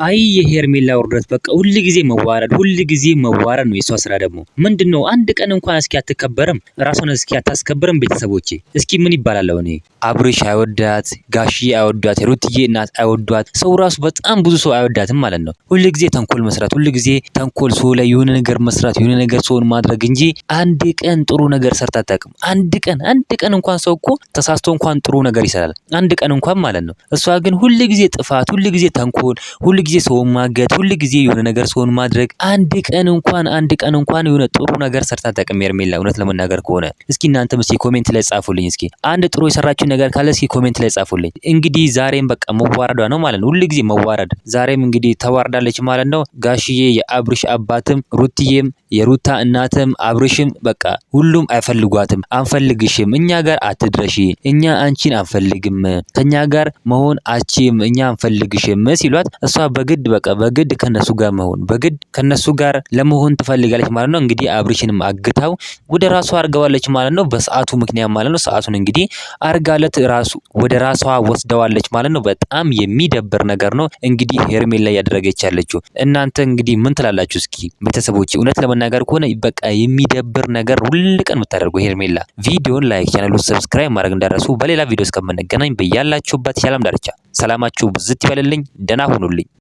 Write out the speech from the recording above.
አይ የሄርሜላ ውርደት በቃ ሁሉ ጊዜ መዋረድ ነው የሷ ስራ ደግሞ ምንድነው? አንድ ቀን እንኳን እስኪ አትከበርም? ራሷን እስኪ አታስከብርም? ቤተሰቦቼ እስኪ ምን ይባላል? እኔ አብርሽ አይወዳት፣ ጋሽዬ አይወዳት፣ ሩትዬ እናት አይወዷት፣ ሰው ራሱ በጣም ብዙ ሰው አይወዳትም ማለት ነው። ሁሉ ጊዜ ተንኮል መስራት፣ ሁሉ ጊዜ ተንኮል ሰው ላይ የሆነ ነገር መስራት፣ የሆነ ነገር ሰውን ማድረግ እንጂ አንድ ቀን ጥሩ ነገር ሰርታ አታውቅም። አንድ ቀን እንኳን ሰው እኮ ተሳስቶ እንኳን ጥሩ ነገር ይሰራል። አንድ ቀን እንኳን ማለት ነው። እሷ ግን ሁሉ ጊዜ ጥፋት፣ ሁሉ ጊዜ ተንኮል፣ ሁሉ ጊዜ ሰውን ማገት፣ ሁሉ ጊዜ የሆነ ነገር ሰውን ማድረግ። አንድ ቀን እንኳን የሆነ ጥሩ ነገር ሰርታ አታውቅም ሄርሜላ። እውነት ለመናገር ከሆነ እስኪ እናንተም እስኪ ኮሜንት ላይ ጻፉልኝ። እስኪ አንድ ጥሩ የሰራችሁ ነገር ካለ እስኪ ኮሜንት ላይ ጻፉልኝ። እንግዲህ ዛሬም በቃ መዋረዷ ነው ማለት ነው። ሁሉ ጊዜ መዋረድ። ዛሬም እንግዲህ ተዋርዳለች ማለት ነው። ጋሽዬ የአብርሽ አባትም ሩትዬም የሩታ እናትም አብርሽም በቃ ሁሉም አይፈልጓትም። አንፈልግሽም፣ እኛ ጋር አትድረሺ፣ እኛ አንቺን አንፈልግም፣ ከኛ ጋር መሆን አቺም፣ እኛ አንፈልግሽም ሲሏት እሷ በግድ ከነሱ ጋር ከነሱ ጋር ለመሆን ትፈልጋለች ማለት ነው። እንግዲህ አብርሽንም አግታው ወደ ራሷ አርገዋለች ማለት ነው። በሰዓቱ ምክንያት ማለት ነው። ሰዓቱን እንግዲህ አርጋለት ራሱ ወደ ራሷ ወስደዋለች ማለት ነው። በጣም የሚደብር ነገር ነው እንግዲህ ሄርሜላ ያደረገች ያለችው። እናንተ እንግዲህ ምን ትላላችሁ? እስኪ ቤተሰቦች እውነት ለመናገር ከሆነ በቃ የሚደብር ነገር ሁሉ ቀን የምታደርገው ሄርሜላ። ቪዲዮን ላይክ፣ ቻናሉን ሰብስክራይብ ማድረግ እንዳትረሱ። በሌላ ቪዲዮ እስከምንገናኝ በያላችሁበት ሰላም ዳርቻ ሰላማችሁ ብዝት ይበልልኝ። ደህና ሁኑልኝ።